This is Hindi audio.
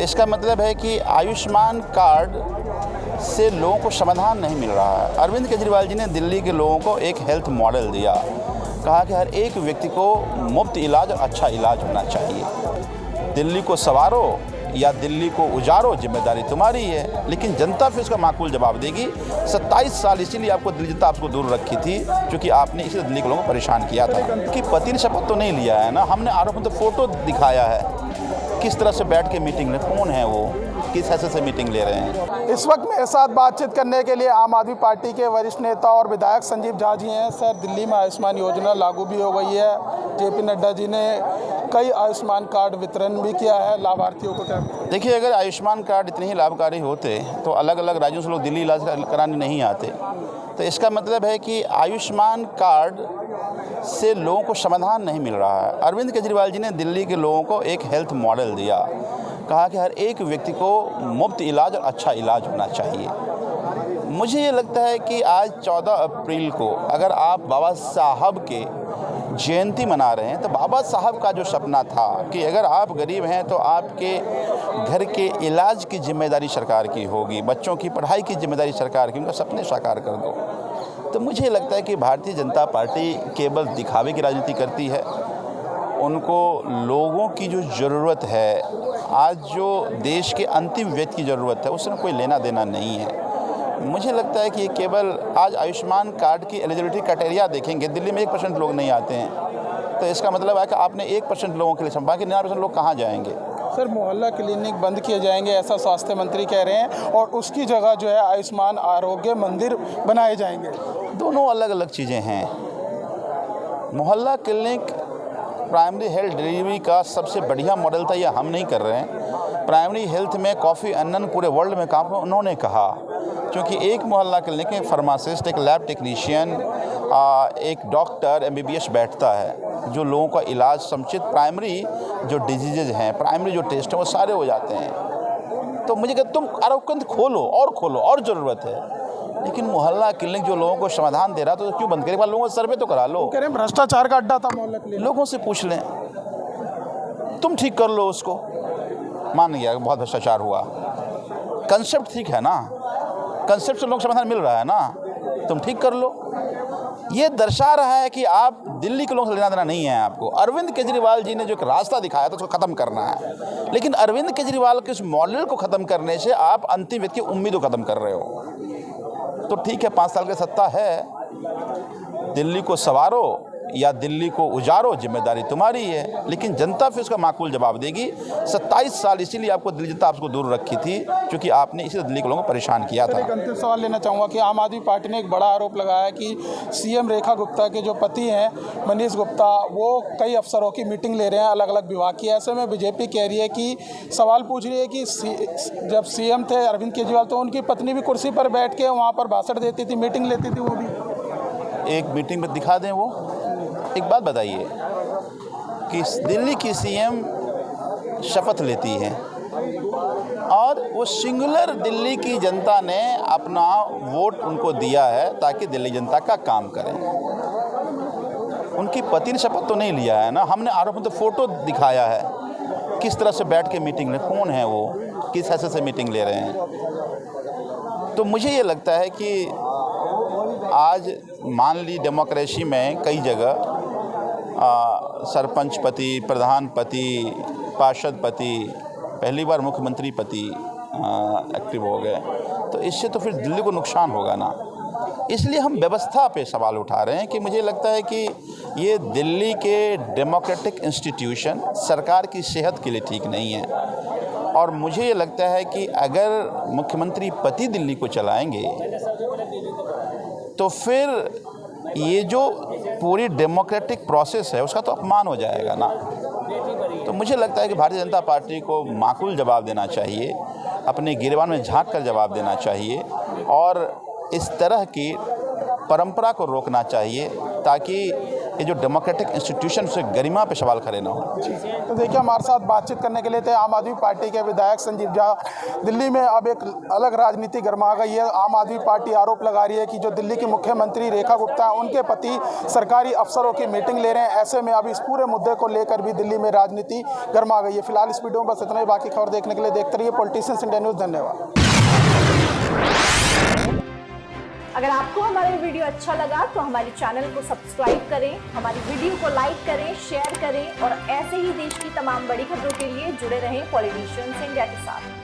इसका मतलब है कि आयुष्मान कार्ड से लोगों को समाधान नहीं मिल रहा है। अरविंद केजरीवाल जी ने दिल्ली के लोगों को एक हेल्थ मॉडल दिया, कहा कि हर एक व्यक्ति को मुफ्त इलाज और अच्छा इलाज होना चाहिए। दिल्ली को संवारो या दिल्ली को उजारो, जिम्मेदारी तुम्हारी है। लेकिन जनता फिर उसका माकूल जवाब देगी। 27 साल इसीलिए आपको दिल्ली जनता आपको दूर रखी थी, क्योंकि आपने इसी दिल्ली के लोगों को परेशान किया था। कि पति ने शपथ तो नहीं लिया है ना, हमने आरोप में तो फोटो दिखाया है किस तरह से बैठ के मीटिंग ले, कौन है वो, किस हैसियत से मीटिंग ले रहे हैं। इस वक्त मेरे साथ बातचीत करने के लिए आम आदमी पार्टी के वरिष्ठ नेता और विधायक संजीव झा जी हैं। सर, दिल्ली में आयुष्मान योजना लागू भी हो गई है। जेपी नड्डा जी ने कई आयुष्मान कार्ड वितरण भी किया है लाभार्थियों को। क्या देखिए, अगर आयुष्मान कार्ड इतने ही लाभकारी होते तो अलग अलग राज्यों से लोग दिल्ली इलाज कराने नहीं आते। तो इसका मतलब है कि आयुष्मान कार्ड से लोगों को समाधान नहीं मिल रहा है। अरविंद केजरीवाल जी ने दिल्ली के लोगों को एक हेल्थ मॉडल दिया, कहा कि हर एक व्यक्ति को मुफ्त इलाज और अच्छा इलाज होना चाहिए। मुझे ये लगता है कि आज 14 अप्रैल को अगर आप बाबा साहब के जयंती मना रहे हैं, तो बाबा साहब का जो सपना था कि अगर आप गरीब हैं तो आपके घर के इलाज की जिम्मेदारी सरकार की होगी, बच्चों की पढ़ाई की जिम्मेदारी सरकार की, उनका सपने साकार कर दो। तो मुझे लगता है कि भारतीय जनता पार्टी केवल दिखावे की राजनीति करती है। उनको लोगों की जो ज़रूरत है, आज जो देश के अंतिम व्यक्ति की ज़रूरत है, उससे कोई लेना देना नहीं है। मुझे लगता है कि ये केवल आज आयुष्मान कार्ड की एलिजिबिलिटी क्राइटेरिया देखेंगे, दिल्ली में 1% लोग नहीं आते हैं, तो इसका मतलब है कि आपने 1% लोगों के लिए, बाकी 99% लोग कहाँ जाएंगे। सर, मोहल्ला क्लिनिक बंद किए जाएंगे ऐसा स्वास्थ्य मंत्री कह रहे हैं, और उसकी जगह जो है आयुष्मान आरोग्य मंदिर बनाए जाएंगे। दोनों अलग अलग चीज़ें हैं। मोहल्ला क्लिनिक प्राइमरी हेल्थ डिलीवरी का सबसे बढ़िया मॉडल था, यह हम नहीं कर रहे हैं। प्राइमरी हेल्थ में कॉफ़ी अन्नन पूरे वर्ल्ड में काम उन्होंने कहा, क्योंकि एक मोहल्ला क्लिनिक में फार्मासिस्ट, एक लैब टेक्नीशियन, एक डॉक्टर MBBS बैठता है, जो लोगों का इलाज समुचित प्राइमरी जो डिजीज़ हैं, प्राइमरी जो टेस्ट हैं, वो सारे हो जाते हैं। तो मुझे कहते तुम आरोग्य केंद्र खोलो और ज़रूरत है, लेकिन मोहल्ला क्लिनिक जो लोगों को समाधान दे रहा तो क्यों बंद करें? लोगों का सर्वे तो करा लो। कह रहे हैं भ्रष्टाचार का अड्डा था मोहल्ला क्लिनिक। लोगों से पूछ लें, तुम ठीक कर लो उसको। मान गया बहुत भ्रष्टाचार हुआ, कंसेप्ट ठीक है ना, कंसेप्ट से लोगों को समाधान मिल रहा है ना, तुम ठीक कर लो। ये दर्शा रहा है कि आप दिल्ली के लोगों से लेना देना नहीं है आपको। अरविंद केजरीवाल जी ने जो एक रास्ता दिखाया था उसको ख़त्म करना है, लेकिन अरविंद केजरीवाल के इस मॉडल को ख़त्म करने से आप अंतिम व्यक्ति की उम्मीद को ख़त्म कर रहे हो। तो ठीक है, 5 साल की सत्ता है, दिल्ली को संवारो या दिल्ली को उजारो, जिम्मेदारी तुम्हारी है। लेकिन जनता फिर उसका माकूल जवाब देगी। 27 साल इसीलिए आपको दिल्ली जनता आपको दूर रखी थी, क्योंकि आपने इसी दिल्ली के लोगों को परेशान किया था। एक अंतिम सवाल लेना चाहूँगा कि आम आदमी पार्टी ने एक बड़ा आरोप लगाया कि CM रेखा गुप्ता के जो पति हैं मनीष गुप्ता, वो कई अफसरों की मीटिंग ले रहे हैं अलग अलग विभाग की। ऐसे में बीजेपी कह रही है कि सवाल पूछ रही है कि जब CM थे अरविंद केजरीवाल, तो उनकी पत्नी भी कुर्सी पर बैठ के वहाँ पर भाषण देती थी, मीटिंग लेती थी। वो भी एक मीटिंग में दिखा दें। वो एक बात बताइए कि दिल्ली की CM शपथ लेती है और वो सिंगुलर दिल्ली की जनता ने अपना वोट उनको दिया है ताकि दिल्ली जनता का काम करें। उनकी पति ने शपथ तो नहीं लिया है ना, हमने आरोप में तो फोटो दिखाया है किस तरह से बैठ के मीटिंग ले, कौन है वो, किस हैसियत से मीटिंग ले रहे हैं। तो मुझे ये लगता है कि आज मान ली डेमोक्रेसी में कई जगह सरपंच पति, प्रधान पति, पार्षद पति, पहली बार मुख्यमंत्री पति एक्टिव हो गए, तो इससे तो फिर दिल्ली को नुकसान होगा ना। इसलिए हम व्यवस्था पे सवाल उठा रहे हैं कि मुझे लगता है कि ये दिल्ली के डेमोक्रेटिक इंस्टीट्यूशन सरकार की सेहत के लिए ठीक नहीं है। और मुझे ये लगता है कि अगर मुख्यमंत्री पति दिल्ली को चलाएंगे तो फिर ये जो पूरी डेमोक्रेटिक प्रोसेस है उसका तो अपमान हो जाएगा ना। तो मुझे लगता है कि भारतीय जनता पार्टी को माकूल जवाब देना चाहिए, अपने गिरबान में झांक कर जवाब देना चाहिए और इस तरह की परंपरा को रोकना चाहिए, ताकि ये जो डेमोक्रेटिक इंस्टीट्यूशन से गरिमा पे सवाल खड़े ना हो। तो देखिए, हमारे साथ बातचीत करने के लिए थे आम आदमी पार्टी के विधायक संजीव झा। दिल्ली में अब एक अलग राजनीति गर्मा गई है। आम आदमी पार्टी आरोप लगा रही है कि जो दिल्ली की मुख्यमंत्री रेखा गुप्ता है, उनके पति सरकारी अफसरों की मीटिंग ले रहे हैं। ऐसे में अब इस पूरे मुद्दे को लेकर भी दिल्ली में राजनीति गर्मा गई है। फिलहाल इस वीडियो में बस इतना ही। बाकी खबर देखने के लिए देखते रहिए पॉलिटिशियंस इंडिया न्यूज़। धन्यवाद। अगर आपको हमारा वीडियो अच्छा लगा तो हमारे चैनल को सब्सक्राइब करें, हमारी वीडियो को लाइक करें, शेयर करें और ऐसे ही देश की तमाम बड़ी खबरों के लिए जुड़े रहें पॉलिटिशियंस इंडिया के साथ।